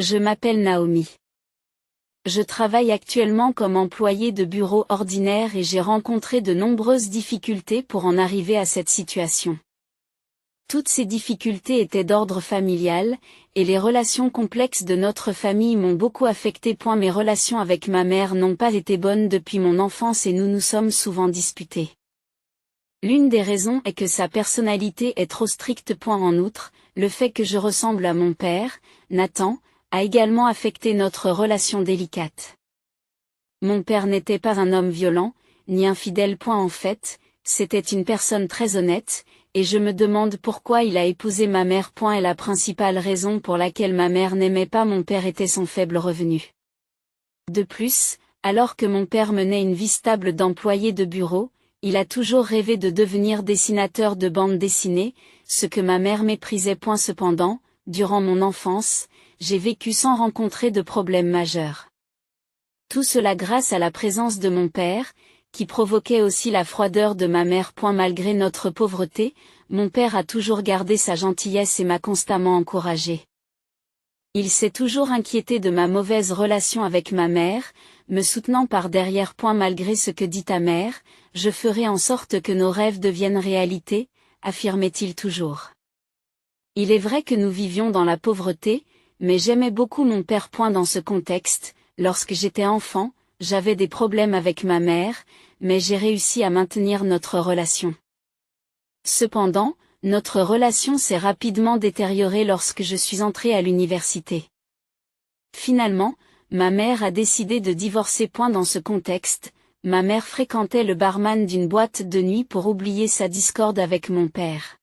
Je m'appelle Naomi. Je travaille actuellement comme employée de bureau ordinaire et j'ai rencontré de nombreuses difficultés pour en arriver à cette situation. Toutes ces difficultés étaient d'ordre familial, et les relations complexes de notre famille m'ont beaucoup affectée. Mes relations avec ma mère n'ont pas été bonnes depuis mon enfance et nous nous sommes souvent disputés. L'une des raisons est que sa personnalité est trop stricte. En outre, le fait que je ressemble à mon père, Nathan, a également affecté notre relation délicate. Mon père n'était pas un homme violent, ni infidèle. En fait, c'était une personne très honnête, et je me demande pourquoi il a épousé ma mère. Et la principale raison pour laquelle ma mère n'aimait pas mon père était son faible revenu. De plus, alors que mon père menait une vie stable d'employé de bureau, il a toujours rêvé de devenir dessinateur de bande dessinée, ce que ma mère méprisait. Cependant, durant mon enfance, j'ai vécu sans rencontrer de problèmes majeurs. Tout cela grâce à la présence de mon père, qui provoquait aussi la froideur de ma mère. Malgré notre pauvreté, mon père a toujours gardé sa gentillesse et m'a constamment encouragé. Il s'est toujours inquiété de ma mauvaise relation avec ma mère, me soutenant par derrière. Malgré ce que dit ta mère, je ferai en sorte que nos rêves deviennent réalité, affirmait-il toujours. Il est vrai que nous vivions dans la pauvreté, mais j'aimais beaucoup mon père. Dans ce contexte, lorsque j'étais enfant, j'avais des problèmes avec ma mère, mais j'ai réussi à maintenir notre relation. Cependant, notre relation s'est rapidement détériorée lorsque je suis entrée à l'université. Finalement, ma mère a décidé de divorcer. Dans ce contexte, ma mère fréquentait le barman d'une boîte de nuit pour oublier sa discorde avec mon père.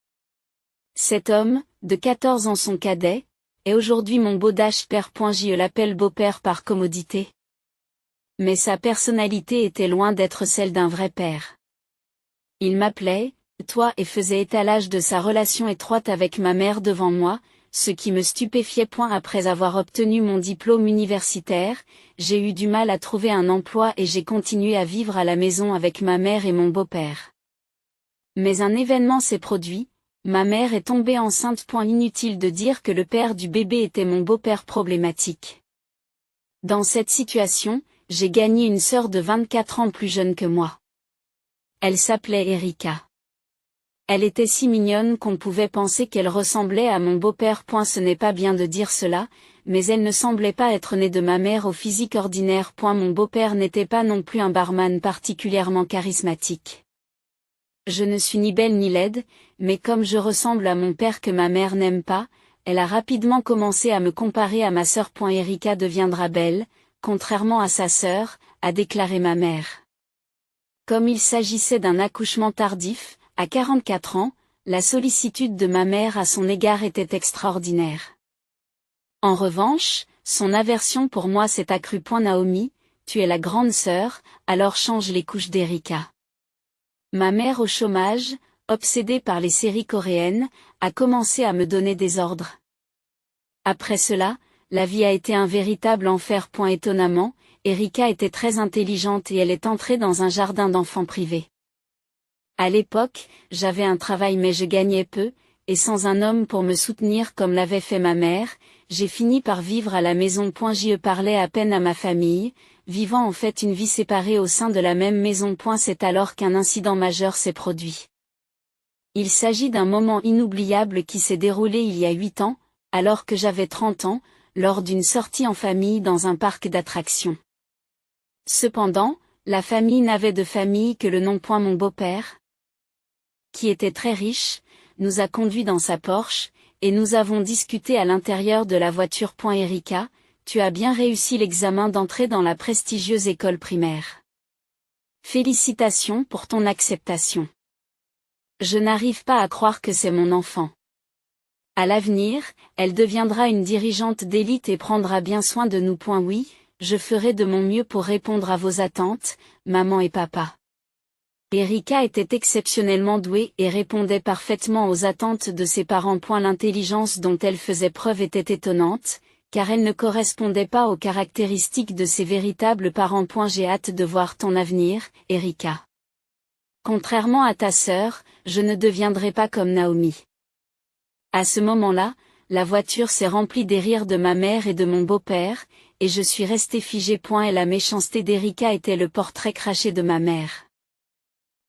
Cet homme, de 14 ans son cadet, est aujourd'hui mon beau-père. Je l'appelle beau-père par commodité. Mais sa personnalité était loin d'être celle d'un vrai père. Il m'appelait « toi » et faisait étalage de sa relation étroite avec ma mère devant moi, ce qui me stupéfiait. Après avoir obtenu mon diplôme universitaire, j'ai eu du mal à trouver un emploi et j'ai continué à vivre à la maison avec ma mère et mon beau-père. Mais un événement s'est produit, ma mère est tombée enceinte. Inutile de dire que le père du bébé était mon beau-père problématique. Dans cette situation, j'ai gagné une sœur de 24 ans plus jeune que moi. Elle s'appelait Erika. Elle était si mignonne qu'on pouvait penser qu'elle ressemblait à mon beau-père. Ce n'est pas bien de dire cela, mais elle ne semblait pas être née de ma mère au physique ordinaire. Mon beau-père n'était pas non plus un barman particulièrement charismatique. Je ne suis ni belle ni laide, mais comme je ressemble à mon père que ma mère n'aime pas, elle a rapidement commencé à me comparer à ma sœur. Erika deviendra belle, contrairement à sa sœur, a déclaré ma mère. Comme il s'agissait d'un accouchement tardif, à 44 ans, la sollicitude de ma mère à son égard était extraordinaire. En revanche, son aversion pour moi s'est accrue. Naomi, tu es la grande sœur, alors change les couches d'Erika. Ma mère au chômage, obsédée par les séries coréennes, a commencé à me donner des ordres. Après cela, la vie a été un véritable enfer. Étonnamment, Erika était très intelligente et elle est entrée dans un jardin d'enfants privé. À l'époque, j'avais un travail mais je gagnais peu, et sans un homme pour me soutenir comme l'avait fait ma mère, j'ai fini par vivre à la maison. J'y parlais à peine à ma famille, vivant en fait une vie séparée au sein de la même maison. C'est alors qu'un incident majeur s'est produit. Il s'agit d'un moment inoubliable qui s'est déroulé il y a 8 ans, alors que j'avais 30 ans, lors d'une sortie en famille dans un parc d'attractions. Cependant, la famille n'avait de famille que le nom. Mon beau-père, qui était très riche, nous a conduits dans sa Porsche, et nous avons discuté à l'intérieur de la voiture. Erika, tu as bien réussi l'examen d'entrée dans la prestigieuse école primaire. Félicitations pour ton acceptation. Je n'arrive pas à croire que c'est mon enfant. À l'avenir, elle deviendra une dirigeante d'élite et prendra bien soin de nous. Oui, je ferai de mon mieux pour répondre à vos attentes, maman et papa. Erika était exceptionnellement douée et répondait parfaitement aux attentes de ses parents. L'intelligence dont elle faisait preuve était étonnante, car elle ne correspondait pas aux caractéristiques de ses véritables parents. J'ai hâte de voir ton avenir, Erika. Contrairement à ta sœur, je ne deviendrai pas comme Naomi. À ce moment-là, la voiture s'est remplie des rires de ma mère et de mon beau-père, et je suis resté figé. Et la méchanceté d'Erika était le portrait craché de ma mère.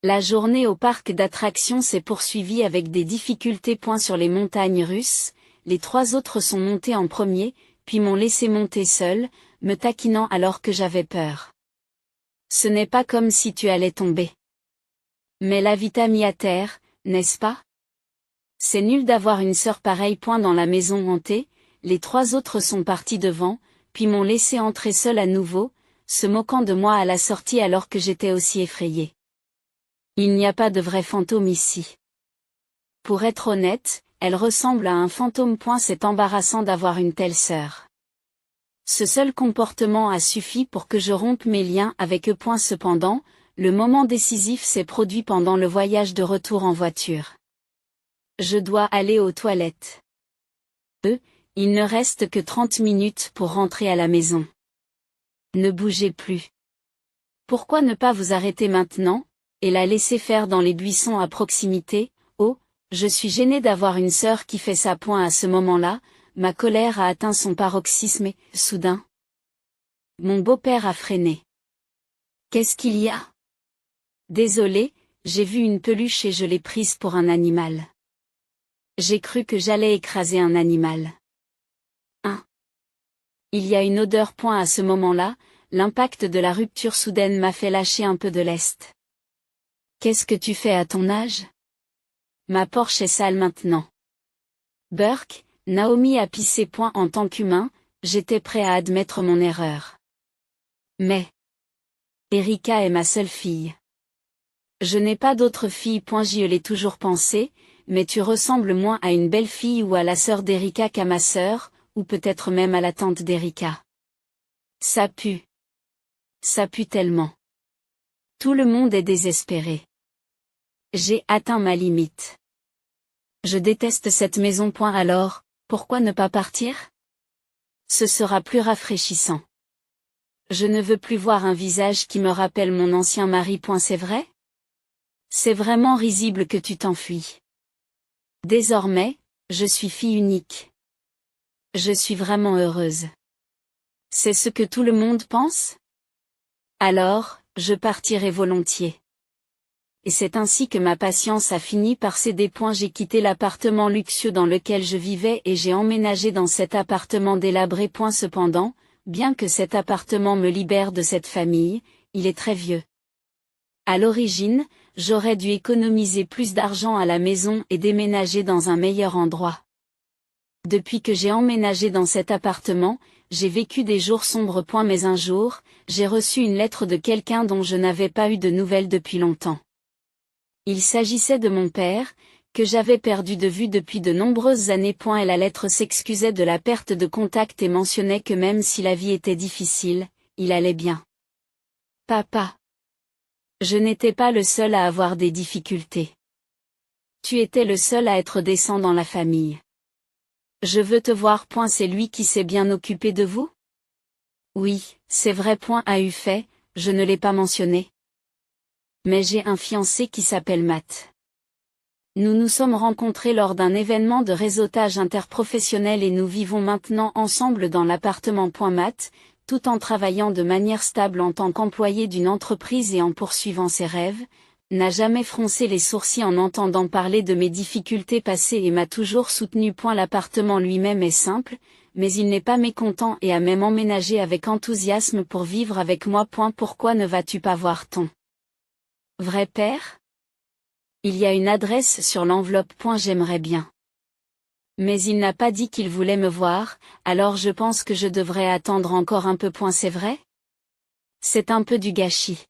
La journée au parc d'attractions s'est poursuivie avec des difficultés. Sur les montagnes russes, les 3 autres sont montés en premier, puis m'ont laissé monter seul, me taquinant alors que j'avais peur. Ce n'est pas comme si tu allais tomber. Mais la vie t'a mis à terre, n'est-ce pas? C'est nul d'avoir une sœur pareille. Dans la maison hantée, les 3 autres sont partis devant, puis m'ont laissé entrer seul à nouveau, se moquant de moi à la sortie alors que j'étais aussi effrayée. Il n'y a pas de vrai fantôme ici. Pour être honnête, elle ressemble à un fantôme. C'est embarrassant d'avoir une telle sœur. Ce seul comportement a suffi pour que je rompe mes liens avec eux. Cependant, le moment décisif s'est produit pendant le voyage de retour en voiture. Je dois aller aux toilettes. Il ne reste que 30 minutes pour rentrer à la maison. Ne bougez plus. Pourquoi ne pas vous arrêter maintenant, et la laisser faire dans les buissons à proximité? Oh, je suis gênée d'avoir une sœur qui fait ça. À ce moment-là, ma colère a atteint son paroxysme et, soudain, mon beau-père a freiné. Qu'est-ce qu'il y a? Désolé, j'ai vu une peluche et je l'ai prise pour un animal. J'ai cru que j'allais écraser un animal. Il y a une odeur. À ce moment-là, l'impact de la rupture soudaine m'a fait lâcher un peu de lest. Qu'est-ce que tu fais à ton âge? Ma Porsche est sale maintenant. Burke, Naomi a pissé. En tant qu'humain, j'étais prêt à admettre mon erreur. Mais Erika est ma seule fille. Je n'ai pas d'autre fille. J'y l'ai toujours pensé, mais tu ressembles moins à une belle fille ou à la sœur d'Erika qu'à ma sœur, ou peut-être même à la tante d'Erika. Ça pue. Ça pue tellement. Tout le monde est désespéré. J'ai atteint ma limite. Je déteste cette maison. Alors, pourquoi ne pas partir? Ce sera plus rafraîchissant. Je ne veux plus voir un visage qui me rappelle mon ancien mari. C'est vrai? C'est vraiment risible que tu t'enfuis. Désormais, je suis fille unique. Je suis vraiment heureuse. C'est ce que tout le monde pense? Alors, je partirai volontiers. Et c'est ainsi que ma patience a fini par céder. J'ai quitté l'appartement luxueux dans lequel je vivais et j'ai emménagé dans cet appartement délabré. Cependant, bien que cet appartement me libère de cette famille, il est très vieux. À l'origine, j'aurais dû économiser plus d'argent à la maison et déménager dans un meilleur endroit. Depuis que j'ai emménagé dans cet appartement, j'ai vécu des jours sombres. Mais un jour, j'ai reçu une lettre de quelqu'un dont je n'avais pas eu de nouvelles depuis longtemps. Il s'agissait de mon père, que j'avais perdu de vue depuis de nombreuses années. Et la lettre s'excusait de la perte de contact et mentionnait que même si la vie était difficile, il allait bien. Papa. Je n'étais pas le seul à avoir des difficultés. Tu étais le seul à être décent dans la famille. Je veux te voir. C'est lui qui s'est bien occupé de vous? Oui, c'est vrai. A eu fait, je ne l'ai pas mentionné. Mais j'ai un fiancé qui s'appelle Matt. Nous nous sommes rencontrés lors d'un événement de réseautage interprofessionnel et nous vivons maintenant ensemble dans l'appartement. Matt, tout en travaillant de manière stable en tant qu'employé d'une entreprise et en poursuivant ses rêves, n'a jamais froncé les sourcils en entendant parler de mes difficultés passées et m'a toujours soutenu. L'appartement lui-même est simple, mais il n'est pas mécontent et a même emménagé avec enthousiasme pour vivre avec moi. Pourquoi ne vas-tu pas voir ton vrai père? Il y a une adresse sur l'enveloppe. J'aimerais bien. Mais il n'a pas dit qu'il voulait me voir, alors je pense que je devrais attendre encore un peu. C'est vrai? C'est un peu du gâchis.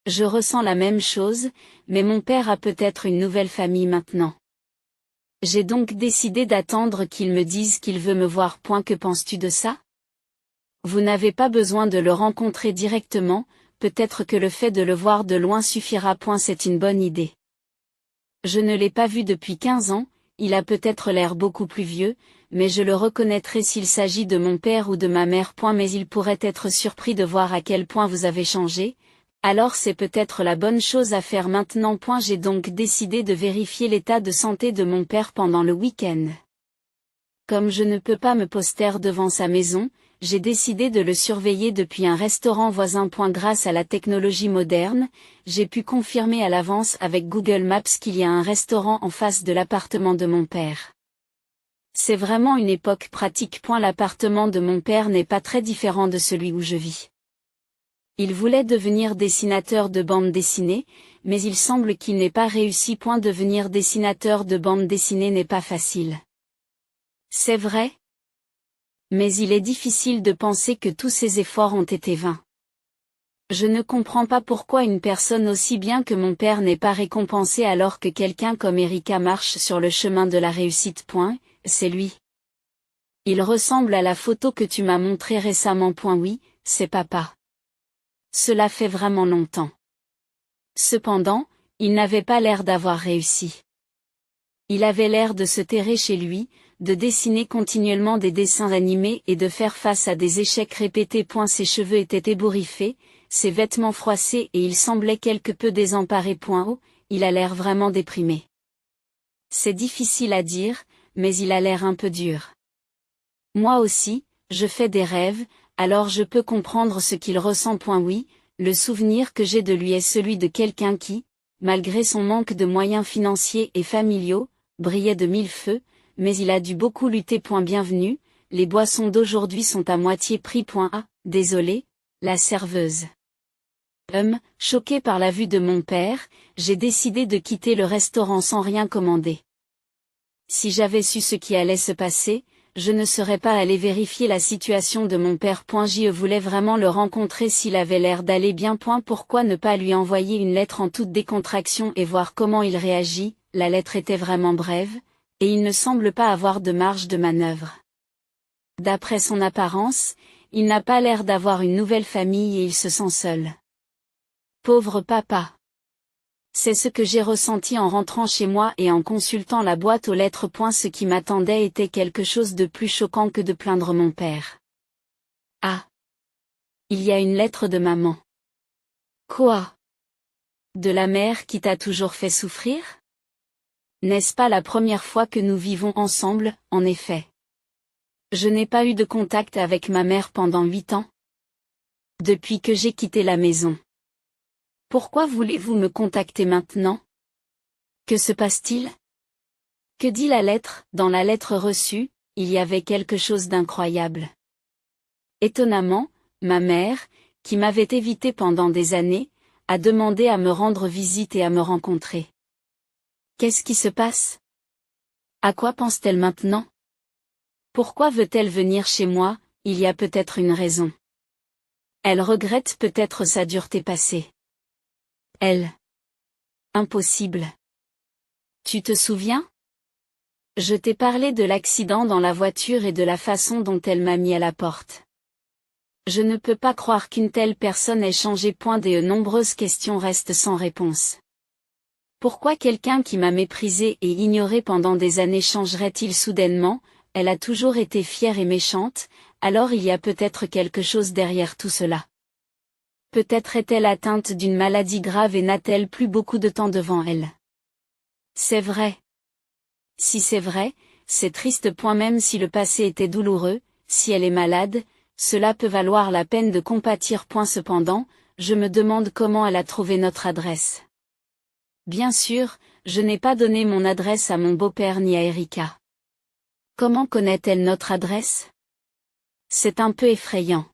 Je ressens la même chose, mais mon père a peut-être une nouvelle famille maintenant. J'ai donc décidé d'attendre qu'il me dise qu'il veut me voir. Que penses-tu de ça? Vous n'avez pas besoin de le rencontrer directement, peut-être que le fait de le voir de loin suffira. C'est une bonne idée. Je ne l'ai pas vu depuis 15 ans, il a peut-être l'air beaucoup plus vieux, mais je le reconnaîtrai s'il s'agit de mon père ou de ma mère. Mais il pourrait être surpris de voir à quel point vous avez changé. Alors c'est peut-être la bonne chose à faire maintenant. J'ai donc décidé de vérifier l'état de santé de mon père pendant le week-end. Comme je ne peux pas me poster devant sa maison, j'ai décidé de le surveiller depuis un restaurant voisin. Grâce à la technologie moderne, j'ai pu confirmer à l'avance avec Google Maps qu'il y a un restaurant en face de l'appartement de mon père. C'est vraiment une époque pratique. L'appartement de mon père n'est pas très différent de celui où je vis. Il voulait devenir dessinateur de bande dessinée, mais il semble qu'il n'ait pas réussi. Devenir dessinateur de bande dessinée n'est pas facile. C'est vrai. Mais il est difficile de penser que tous ces efforts ont été vains. Je ne comprends pas pourquoi une personne aussi bien que mon père n'est pas récompensée alors que quelqu'un comme Erika marche sur le chemin de la réussite. C'est lui. Il ressemble à la photo que tu m'as montrée récemment. Oui, c'est papa. Cela fait vraiment longtemps. Cependant, il n'avait pas l'air d'avoir réussi. Il avait l'air de se terrer chez lui, de dessiner continuellement des dessins animés et de faire face à des échecs répétés. Ses cheveux étaient ébouriffés, ses vêtements froissés et il semblait quelque peu désemparé. Il a l'air vraiment déprimé. C'est difficile à dire, mais il a l'air un peu dur. Moi aussi, je fais des rêves, alors je peux comprendre ce qu'il ressent. Oui, le souvenir que j'ai de lui est celui de quelqu'un qui, malgré son manque de moyens financiers et familiaux, brillait de mille feux, mais il a dû beaucoup lutter. Bienvenue, les boissons d'aujourd'hui sont à moitié prix. Ah, désolé, la serveuse. Choqué par la vue de mon père, j'ai décidé de quitter le restaurant sans rien commander. Si j'avais su ce qui allait se passer, je ne serais pas allé vérifier la situation de mon père. Je voulais vraiment le rencontrer s'il avait l'air d'aller bien. Pourquoi ne pas lui envoyer une lettre en toute décontraction et voir comment il réagit? La lettre était vraiment brève, et il ne semble pas avoir de marge de manœuvre. D'après son apparence, il n'a pas l'air d'avoir une nouvelle famille et il se sent seul. Pauvre papa. C'est ce que j'ai ressenti en rentrant chez moi et en consultant la boîte aux lettres. Ce qui m'attendait était quelque chose de plus choquant que de plaindre mon père. Ah! Il y a une lettre de maman. Quoi? De la mère qui t'a toujours fait souffrir? N'est-ce pas la première fois que nous vivons ensemble? En effet. Je n'ai pas eu de contact avec ma mère pendant 8 ans. Depuis que j'ai quitté la maison. Pourquoi voulez-vous me contacter maintenant? Que se passe-t-il? Que dit la lettre? Dans la lettre reçue, il y avait quelque chose d'incroyable. Étonnamment, ma mère, qui m'avait évité pendant des années, a demandé à me rendre visite et à me rencontrer. Qu'est-ce qui se passe? À quoi pense-t-elle maintenant? Pourquoi veut-elle venir chez moi? Il y a peut-être une raison. Elle regrette peut-être sa dureté passée. Elle. Impossible. Tu te souviens? Je t'ai parlé de l'accident dans la voiture et de la façon dont elle m'a mis à la porte. Je ne peux pas croire qu'une telle personne ait changé. De nombreuses questions restent sans réponse. Pourquoi quelqu'un qui m'a méprisé et ignoré pendant des années changerait-il soudainement? Elle a toujours été fière et méchante, alors il y a peut-être quelque chose derrière tout cela. Peut-être est-elle atteinte d'une maladie grave et n'a-t-elle plus beaucoup de temps devant elle. C'est vrai. Si c'est vrai, c'est triste. Même si le passé était douloureux, si elle est malade, cela peut valoir la peine de compatir. Cependant, je me demande comment elle a trouvé notre adresse. Bien sûr, je n'ai pas donné mon adresse à mon beau-père ni à Erika. Comment connaît-elle notre adresse? C'est un peu effrayant.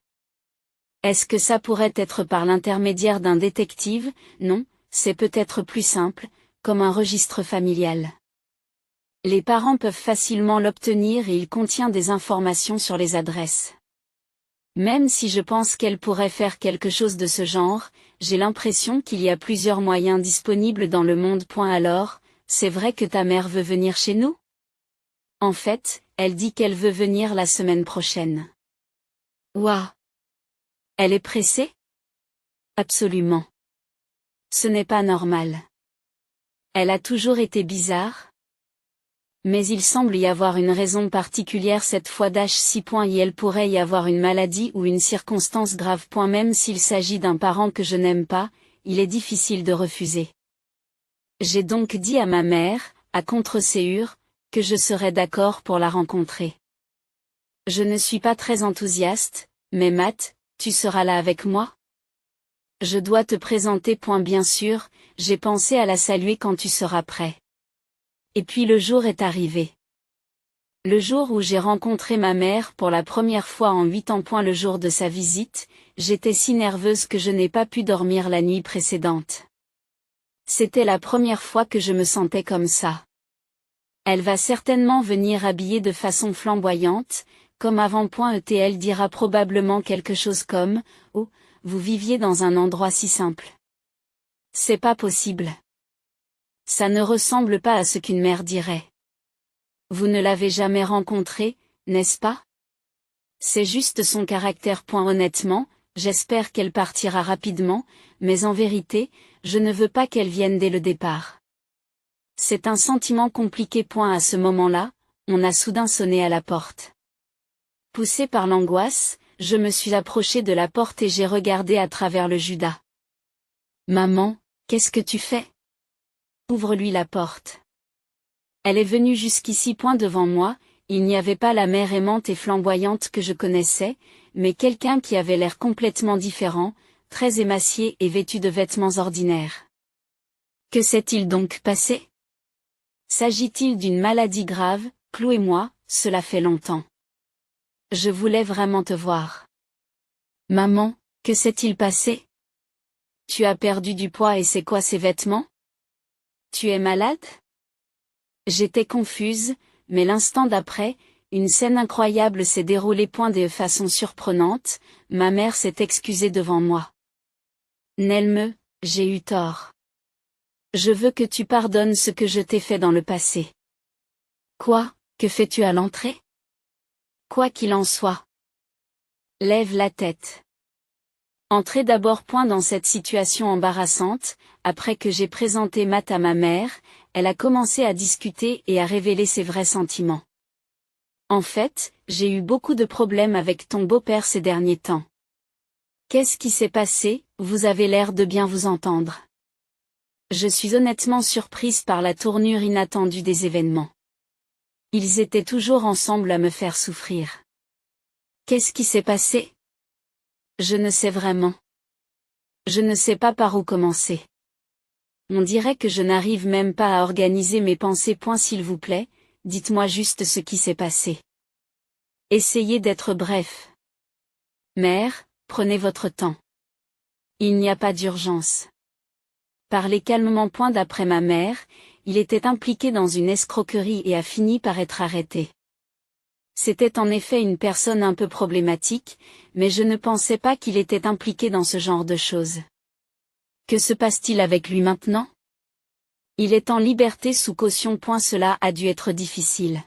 Est-ce que ça pourrait être par l'intermédiaire d'un détective? Non, c'est peut-être plus simple, comme un registre familial. Les parents peuvent facilement l'obtenir et il contient des informations sur les adresses. Même si je pense qu'elle pourrait faire quelque chose de ce genre, j'ai l'impression qu'il y a plusieurs moyens disponibles dans le monde. Alors, c'est vrai que ta mère veut venir chez nous? En fait, elle dit qu'elle veut venir la semaine prochaine. Ouah! Elle est pressée? Absolument. Ce n'est pas normal. Elle a toujours été bizarre? Mais il semble y avoir une raison particulière cette fois. 6. Et elle pourrait y avoir une maladie ou une circonstance grave. Même s'il s'agit d'un parent que je n'aime pas, il est difficile de refuser. J'ai donc dit à ma mère, à contre-séure, que je serais d'accord pour la rencontrer. Je ne suis pas très enthousiaste, mais Matt, tu seras là avec moi? Je dois te présenter. Bien sûr, j'ai pensé à la saluer quand tu seras prêt. Et puis le jour est arrivé. Le jour où j'ai rencontré ma mère pour la première fois en 8 ans. Le jour de sa visite, j'étais si nerveuse que je n'ai pas pu dormir la nuit précédente. C'était la première fois que je me sentais comme ça. Elle va certainement venir habillée de façon flamboyante, comme avant. Elle dira probablement quelque chose comme « Oh, vous viviez dans un endroit si simple. » C'est pas possible. Ça ne ressemble pas à ce qu'une mère dirait. Vous ne l'avez jamais rencontrée, n'est-ce pas? C'est juste son caractère. Honnêtement, j'espère qu'elle partira rapidement, mais en vérité, je ne veux pas qu'elle vienne dès le départ. C'est un sentiment compliqué. À ce moment-là, on a soudain sonné à la porte. Poussée par l'angoisse, je me suis approchée de la porte et j'ai regardé à travers le judas. Maman, qu'est-ce que tu fais? Ouvre-lui la porte. Elle est venue jusqu'ici. Devant moi, il n'y avait pas la mère aimante et flamboyante que je connaissais, mais quelqu'un qui avait l'air complètement différent, très émacié et vêtu de vêtements ordinaires. Que s'est-il donc passé? S'agit-il d'une maladie grave? Clouez-moi, cela fait longtemps. Je voulais vraiment te voir. Maman, que s'est-il passé? Tu as perdu du poids et c'est quoi ces vêtements? Tu es malade? J'étais confuse, mais l'instant d'après, une scène incroyable s'est déroulée. De façon surprenante, ma mère s'est excusée devant moi. Nelme, j'ai eu tort. Je veux que tu pardonnes ce que je t'ai fait dans le passé. Quoi, que fais-tu à l'entrée? Quoi qu'il en soit. Lève la tête. Entrez d'abord. Dans cette situation embarrassante, après que j'ai présenté Matt à ma mère, elle a commencé à discuter et à révéler ses vrais sentiments. En fait, j'ai eu beaucoup de problèmes avec ton beau-père ces derniers temps. Qu'est-ce qui s'est passé? Vous avez l'air de bien vous entendre. Je suis honnêtement surprise par la tournure inattendue des événements. Ils étaient toujours ensemble à me faire souffrir. Qu'est-ce qui s'est passé? Je ne sais vraiment. Je ne sais pas par où commencer. On dirait que je n'arrive même pas à organiser mes pensées. S'il vous plaît, dites-moi juste ce qui s'est passé. Essayez d'être bref. Mère, prenez votre temps. Il n'y a pas d'urgence. Parlez calmement. D'après ma mère, il était impliqué dans une escroquerie et a fini par être arrêté. C'était en effet une personne un peu problématique, mais je ne pensais pas qu'il était impliqué dans ce genre de choses. Que se passe-t-il avec lui maintenant? Il est en liberté sous caution. Cela a dû être difficile.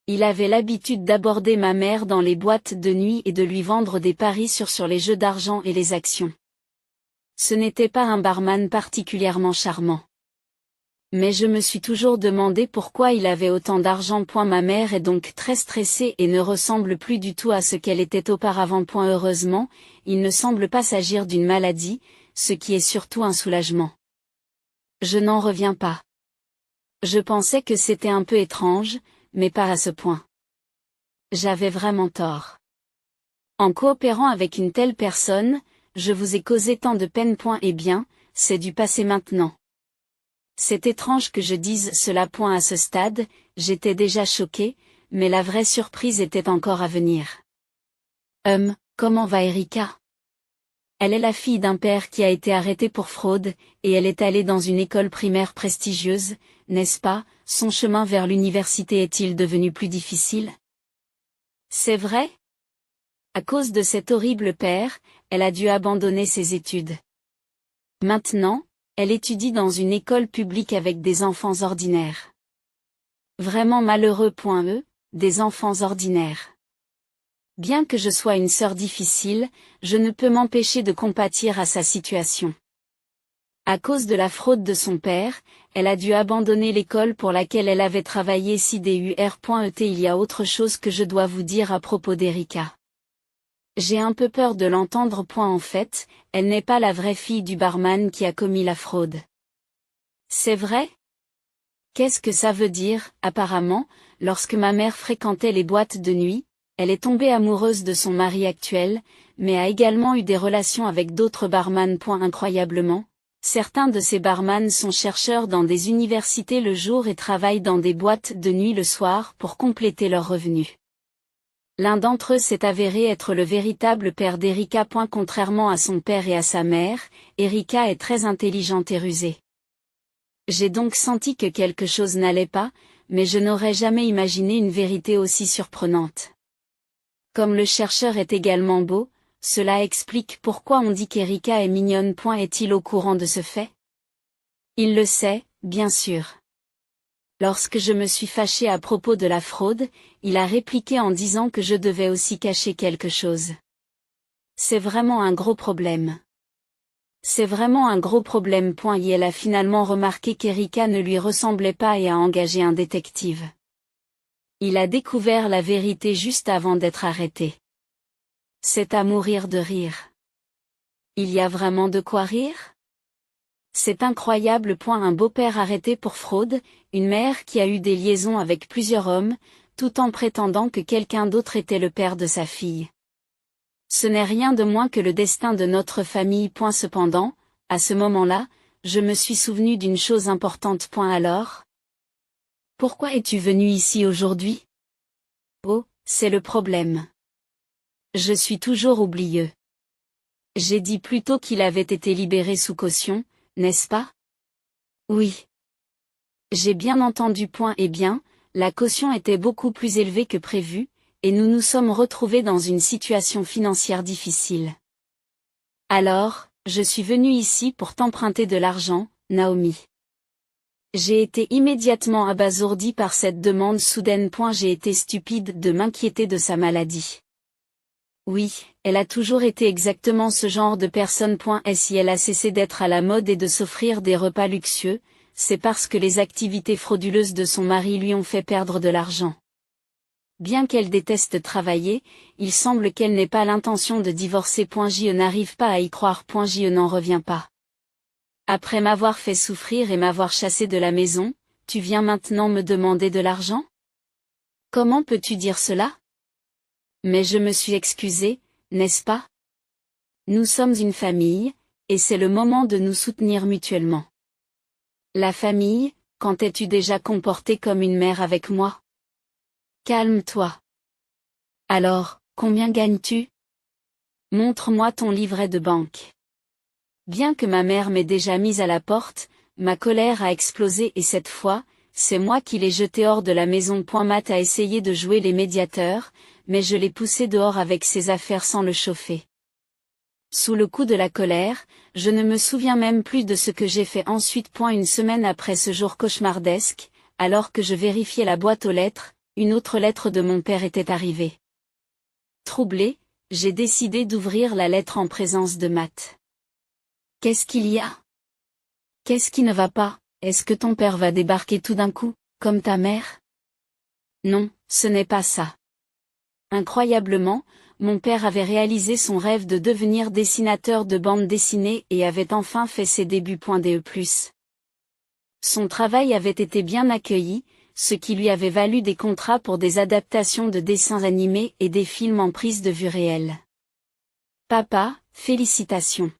Il avait l'habitude d'aborder ma mère dans les boîtes de nuit et de lui vendre des paris sur les jeux d'argent et les actions. Ce n'était pas un barman particulièrement charmant. Mais je me suis toujours demandé pourquoi il avait autant d'argent. Ma mère est donc très stressée et ne ressemble plus du tout à ce qu'elle était auparavant. Heureusement, il ne semble pas s'agir d'une maladie, ce qui est surtout un soulagement. Je n'en reviens pas. Je pensais que c'était un peu étrange, mais pas à ce point. J'avais vraiment tort. En coopérant avec une telle personne, je vous ai causé tant de peine. Eh bien, c'est du passé maintenant. C'est étrange que je dise cela. À ce stade, j'étais déjà choquée, mais la vraie surprise était encore à venir. Comment va Erika? Elle est la fille d'un père qui a été arrêté pour fraude, et elle est allée dans une école primaire prestigieuse, n'est-ce pas? Son chemin vers l'université est-il devenu plus difficile? C'est vrai? À cause de cet horrible père, elle a dû abandonner ses études. Maintenant, elle étudie dans une école publique avec des enfants ordinaires. Vraiment malheureux. Des enfants ordinaires. Bien que je sois une sœur difficile, je ne peux m'empêcher de compatir à sa situation. À cause de la fraude de son père, elle a dû abandonner l'école pour laquelle elle avait travaillé. Il y a autre chose que je dois vous dire à propos d'Erika. J'ai un peu peur de l'entendre. En fait, elle n'est pas la vraie fille du barman qui a commis la fraude. C'est vrai? Qu'est-ce que ça veut dire? Apparemment, lorsque ma mère fréquentait les boîtes de nuit, Elle est tombée amoureuse de son mari actuel, mais a également eu des relations avec d'autres barman. Incroyablement, certains de ces barman sont chercheurs dans des universités le jour et travaillent dans des boîtes de nuit le soir pour compléter leurs revenus. L'un d'entre eux s'est avéré être le véritable père d'Erika. Contrairement à son père et à sa mère, Erika est très intelligente et rusée. J'ai donc senti que quelque chose n'allait pas, mais je n'aurais jamais imaginé une vérité aussi surprenante. Comme le chercheur est également beau, cela explique pourquoi on dit qu'Erika est mignonne. Est-il au courant de ce fait? Il le sait, bien sûr. Lorsque je me suis fâchée à propos de la fraude, il a répliqué en disant que je devais aussi cacher quelque chose. C'est vraiment un gros problème. C'est vraiment un gros problème. Et elle a finalement remarqué qu'Erika ne lui ressemblait pas et a engagé un détective. Il a découvert la vérité juste avant d'être arrêté. C'est à mourir de rire. Il y a vraiment de quoi rire? C'est incroyable. Un beau-père arrêté pour fraude, une mère qui a eu des liaisons avec plusieurs hommes, tout en prétendant que quelqu'un d'autre était le père de sa fille. Ce n'est rien de moins que le destin de notre famille. Cependant, à ce moment-là, je me suis souvenu d'une chose importante. Alors? Pourquoi es-tu venu ici aujourd'hui? Oh, c'est le problème. Je suis toujours oublieux. J'ai dit plutôt qu'il avait été libéré sous caution, n'est-ce pas? Oui. J'ai bien entendu. Eh bien, la caution était beaucoup plus élevée que prévu, et nous nous sommes retrouvés dans une situation financière difficile. Alors, je suis venu ici pour t'emprunter de l'argent, Naomi. J'ai été immédiatement abasourdi par cette demande soudaine. J'ai été stupide de m'inquiéter de sa maladie. Oui, elle a toujours été exactement ce genre de personne. Et si elle a cessé d'être à la mode et de s'offrir des repas luxueux, c'est parce que les activités frauduleuses de son mari lui ont fait perdre de l'argent. Bien qu'elle déteste travailler, il semble qu'elle n'ait pas l'intention de divorcer. Je n'arrive pas à y croire. Je n'en reviens pas. Après m'avoir fait souffrir et m'avoir chassé de la maison, tu viens maintenant me demander de l'argent? Comment peux-tu dire cela? Mais je me suis excusée, n'est-ce pas? Nous sommes une famille, et c'est le moment de nous soutenir mutuellement. La famille, quand t'es-tu déjà comportée comme une mère avec moi? Calme-toi. Alors, combien gagnes-tu? Montre-moi ton livret de banque. Bien que ma mère m'ait déjà mise à la porte, ma colère a explosé et cette fois, c'est moi qui l'ai jetée hors de la maison. Matt a essayé de jouer les médiateurs, mais je l'ai poussé dehors avec ses affaires sans le chauffer. Sous le coup de la colère, je ne me souviens même plus de ce que j'ai fait ensuite. Une semaine après ce jour cauchemardesque, alors que je vérifiais la boîte aux lettres, une autre lettre de mon père était arrivée. Troublée, j'ai décidé d'ouvrir la lettre en présence de Matt. Qu'est-ce qu'il y a? Qu'est-ce qui ne va pas? Est-ce que ton père va débarquer tout d'un coup, comme ta mère? Non, ce n'est pas ça. Incroyablement, mon père avait réalisé son rêve de devenir dessinateur de bande dessinée et avait enfin fait ses débuts. DE+. Son travail avait été bien accueilli, ce qui lui avait valu des contrats pour des adaptations de dessins animés et des films en prise de vue réelle. Papa, félicitations.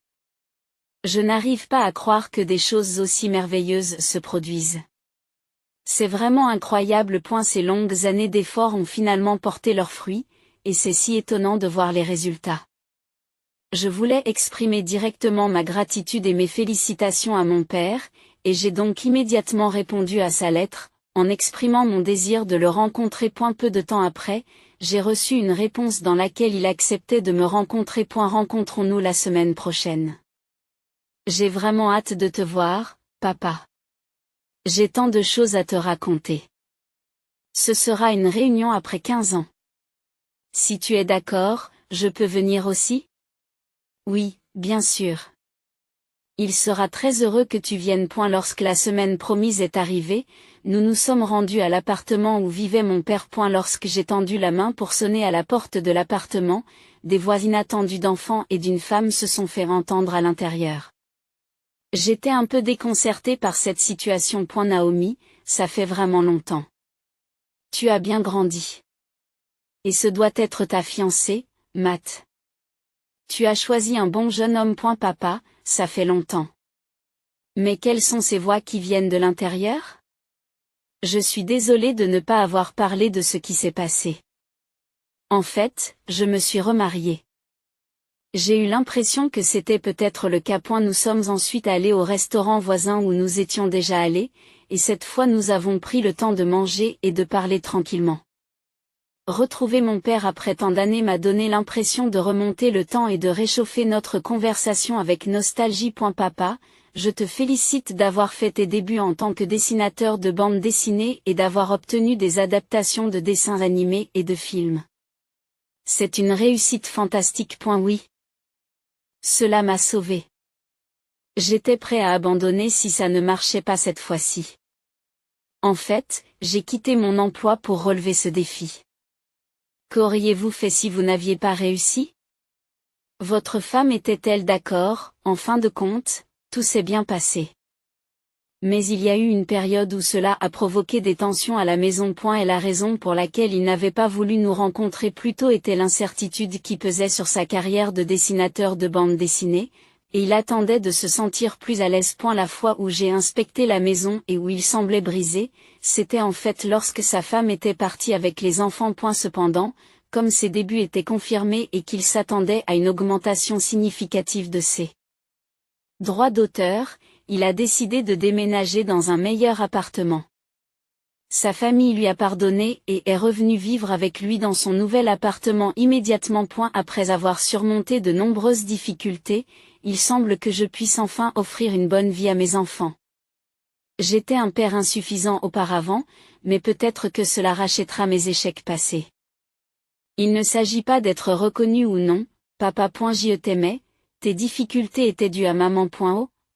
Je n'arrive pas à croire que des choses aussi merveilleuses se produisent. C'est vraiment incroyable. Ces longues années d'efforts ont finalement porté leurs fruits, et c'est si étonnant de voir les résultats. Je voulais exprimer directement ma gratitude et mes félicitations à mon père, et j'ai donc immédiatement répondu à sa lettre, en exprimant mon désir de le rencontrer. Peu de temps après, j'ai reçu une réponse dans laquelle il acceptait de me rencontrer. Rencontrons-nous la semaine prochaine. J'ai vraiment hâte de te voir, papa. J'ai tant de choses à te raconter. Ce sera une réunion après 15 ans. Si tu es d'accord, je peux venir aussi? Oui, bien sûr. Il sera très heureux que tu viennes. Lorsque la semaine promise est arrivée, nous nous sommes rendus à l'appartement où vivait mon père. Lorsque j'ai tendu la main pour sonner à la porte de l'appartement, des voix inattendues d'enfants et d'une femme se sont fait entendre à l'intérieur. J'étais un peu déconcertée par cette situation. Naomi, ça fait vraiment longtemps. Tu as bien grandi. Et ce doit être ta fiancée, Matt. Tu as choisi un bon jeune homme. Papa, ça fait longtemps. Mais quelles sont ces voix qui viennent de l'intérieur? Je suis désolée de ne pas avoir parlé de ce qui s'est passé. En fait, je me suis remariée. J'ai eu l'impression que c'était peut-être le cas. Nous sommes ensuite allés au restaurant voisin où nous étions déjà allés, et cette fois nous avons pris le temps de manger et de parler tranquillement. Retrouver mon père après tant d'années m'a donné l'impression de remonter le temps et de réchauffer notre conversation avec nostalgie. Papa, je te félicite d'avoir fait tes débuts en tant que dessinateur de bande dessinée et d'avoir obtenu des adaptations de dessins animés et de films. C'est une réussite fantastique. Oui. Cela m'a sauvé. J'étais prêt à abandonner si ça ne marchait pas cette fois-ci. En fait, j'ai quitté mon emploi pour relever ce défi. Qu'auriez-vous fait si vous n'aviez pas réussi? Votre femme était-elle d'accord? En fin de compte, tout s'est bien passé. Mais il y a eu une période où cela a provoqué des tensions à la maison. Et la raison pour laquelle il n'avait pas voulu nous rencontrer plus tôt était l'incertitude qui pesait sur sa carrière de dessinateur de bande dessinée, et il attendait de se sentir plus à l'aise. La fois où j'ai inspecté la maison et où il semblait brisé, c'était en fait lorsque sa femme était partie avec les enfants. Cependant, comme ses débuts étaient confirmés et qu'il s'attendait à une augmentation significative de ses droits d'auteur, il a décidé de déménager dans un meilleur appartement. Sa famille lui a pardonné et est revenue vivre avec lui dans son nouvel appartement immédiatement. Après avoir surmonté de nombreuses difficultés, il semble que je puisse enfin offrir une bonne vie à mes enfants. J'étais un père insuffisant auparavant, mais peut-être que cela rachètera mes échecs passés. Il ne s'agit pas d'être reconnu ou non, papa. Je t'aimais, tes difficultés étaient dues à maman.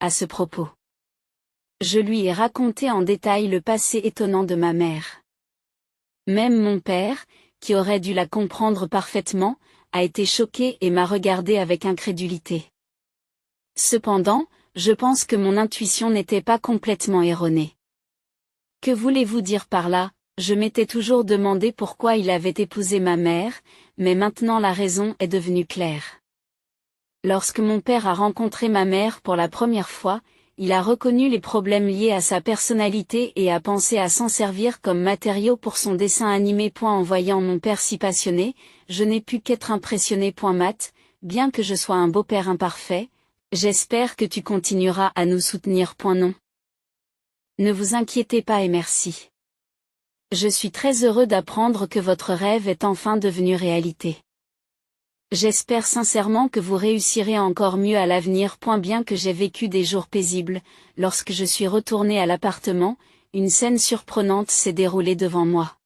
À ce propos. Je lui ai raconté en détail le passé étonnant de ma mère. Même mon père, qui aurait dû la comprendre parfaitement, a été choqué et m'a regardé avec incrédulité. Cependant, je pense que mon intuition n'était pas complètement erronée. Que voulez-vous dire par là? Je m'étais toujours demandé pourquoi il avait épousé ma mère, mais maintenant la raison est devenue claire. Lorsque mon père a rencontré ma mère pour la première fois, il a reconnu les problèmes liés à sa personnalité et a pensé à s'en servir comme matériau pour son dessin animé. En voyant mon père si passionné, je n'ai pu qu'être impressionné. Matt, bien que je sois un beau-père imparfait, j'espère que tu continueras à nous soutenir. Non. Ne vous inquiétez pas et merci. Je suis très heureux d'apprendre que votre rêve est enfin devenu réalité. J'espère sincèrement que vous réussirez encore mieux à l'avenir. Bien que j'ai vécu des jours paisibles, lorsque je suis retourné à l'appartement, une scène surprenante s'est déroulée devant moi.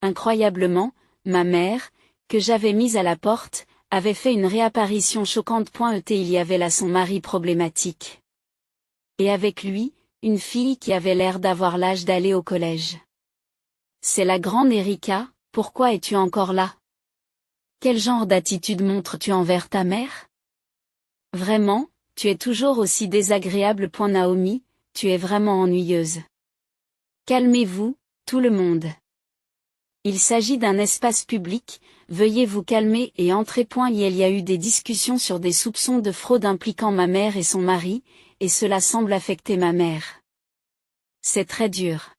Incroyablement, ma mère, que j'avais mise à la porte, avait fait une réapparition choquante. Il y avait là son mari problématique. Et avec lui, une fille qui avait l'air d'avoir l'âge d'aller au collège. C'est la grande Erika, pourquoi es-tu encore là? Quel genre d'attitude montres-tu envers ta mère? Vraiment, tu es toujours aussi désagréable. Naomi, tu es vraiment ennuyeuse. Calmez-vous, tout le monde. Il s'agit d'un espace public, veuillez vous calmer et entrez. Il y a eu des discussions sur des soupçons de fraude impliquant ma mère et son mari, et cela semble affecter ma mère. C'est très dur.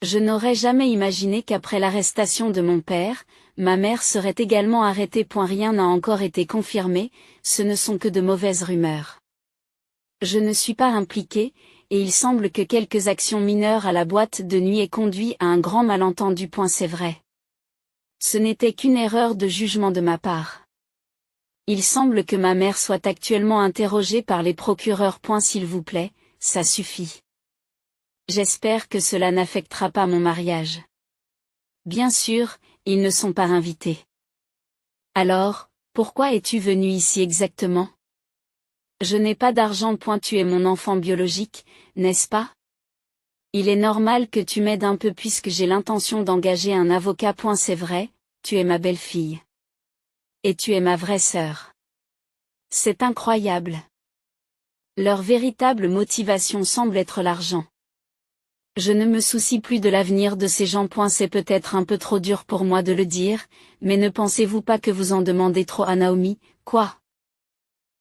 Je n'aurais jamais imaginé qu'après l'arrestation de mon père, ma mère serait également arrêtée. Rien n'a encore été confirmé, ce ne sont que de mauvaises rumeurs. Je ne suis pas impliquée, et il semble que quelques actions mineures à la boîte de nuit aient conduit à un grand malentendu. C'est vrai. Ce n'était qu'une erreur de jugement de ma part. Il semble que ma mère soit actuellement interrogée par les procureurs. S'il vous plaît, ça suffit. J'espère que cela n'affectera pas mon mariage. Bien sûr, ils ne sont pas invités. Alors, pourquoi es-tu venu ici exactement? Je n'ai pas d'argent. Tu es mon enfant biologique, n'est-ce pas? Il est normal que tu m'aides un peu puisque j'ai l'intention d'engager un avocat. C'est vrai, tu es ma belle-fille. Et tu es ma vraie sœur. C'est incroyable. Leur véritable motivation semble être l'argent. Je ne me soucie plus de l'avenir de ces gens. C'est peut-être un peu trop dur pour moi de le dire, mais ne pensez-vous pas que vous en demandez trop à Naomi, quoi?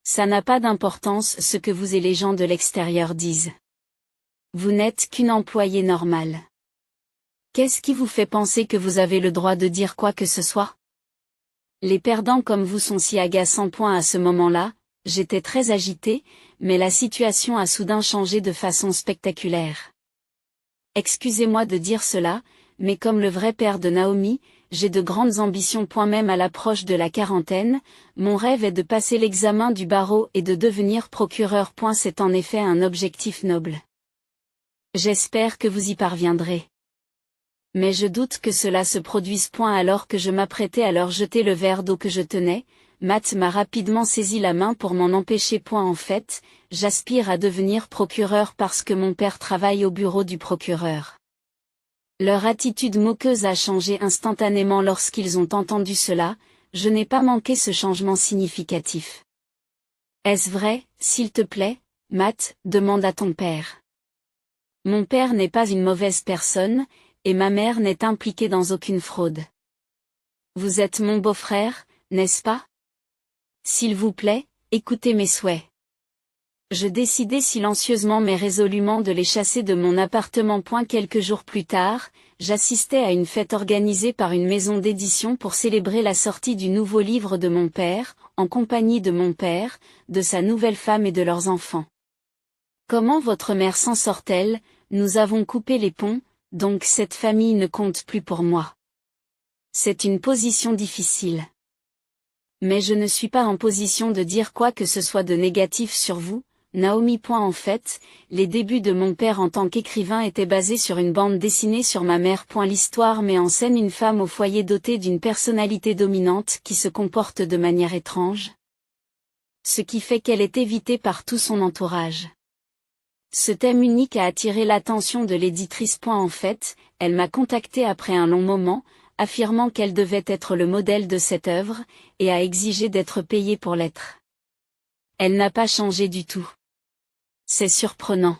Ça n'a pas d'importance ce que vous et les gens de l'extérieur disent. Vous n'êtes qu'une employée normale. Qu'est-ce qui vous fait penser que vous avez le droit de dire quoi que ce soit? Les perdants comme vous sont si agaçants. À ce moment-là, j'étais très agitée, mais la situation a soudain changé de façon spectaculaire. Excusez-moi de dire cela, mais comme le vrai père de Naomi, j'ai de grandes ambitions. Même à l'approche de la quarantaine, mon rêve est de passer l'examen du barreau et de devenir procureur. C'est en effet un objectif noble. J'espère que vous y parviendrez. Mais je doute que cela se produise. Alors que je m'apprêtais à leur jeter le verre d'eau que je tenais, Matt m'a rapidement saisi la main pour m'en empêcher. En fait, j'aspire à devenir procureur parce que mon père travaille au bureau du procureur. Leur attitude moqueuse a changé instantanément lorsqu'ils ont entendu cela. Je n'ai pas manqué ce changement significatif. Est-ce vrai, s'il te plaît, Matt, demanda ton père. Mon père n'est pas une mauvaise personne, et ma mère n'est impliquée dans aucune fraude. Vous êtes mon beau-frère, n'est-ce pas? S'il vous plaît, écoutez mes souhaits. Je décidai silencieusement mais résolument de les chasser de mon appartement. Quelques jours plus tard, j'assistais à une fête organisée par une maison d'édition pour célébrer la sortie du nouveau livre de mon père, en compagnie de mon père, de sa nouvelle femme et de leurs enfants. Comment votre mère s'en sort-elle? Nous avons coupé les ponts, donc cette famille ne compte plus pour moi. C'est une position difficile. Mais je ne suis pas en position de dire quoi que ce soit de négatif sur vous, Naomi. En fait, les débuts de mon père en tant qu'écrivain étaient basés sur une bande dessinée sur ma mère. L'histoire met en scène une femme au foyer dotée d'une personnalité dominante qui se comporte de manière étrange. Ce qui fait qu'elle est évitée par tout son entourage. Ce thème unique a attiré l'attention de l'éditrice. En fait, elle m'a contacté après un long moment, affirmant qu'elle devait être le modèle de cette œuvre, et a exigé d'être payée pour l'être. Elle n'a pas changé du tout. C'est surprenant.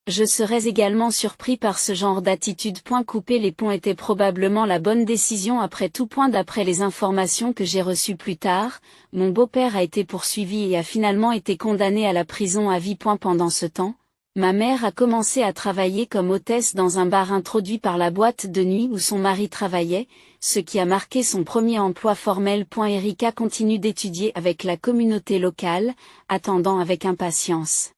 Je serais également surpris par ce genre d'attitude. Couper les ponts était probablement la bonne décision après tout. D'après les informations que j'ai reçues plus tard, mon beau-père a été poursuivi et a finalement été condamné à la prison à vie. Pendant ce temps, ma mère a commencé à travailler comme hôtesse dans un bar introduit par la boîte de nuit où son mari travaillait, ce qui a marqué son premier emploi formel. Erika continue d'étudier avec la communauté locale, attendant avec impatience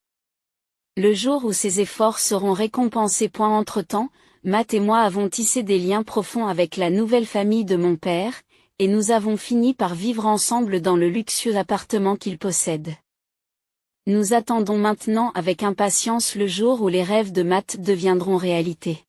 le jour où ses efforts seront récompensés. Entre-temps, Matt et moi avons tissé des liens profonds avec la nouvelle famille de mon père, et nous avons fini par vivre ensemble dans le luxueux appartement qu'il possède. Nous attendons maintenant avec impatience le jour où les rêves de Matt deviendront réalité.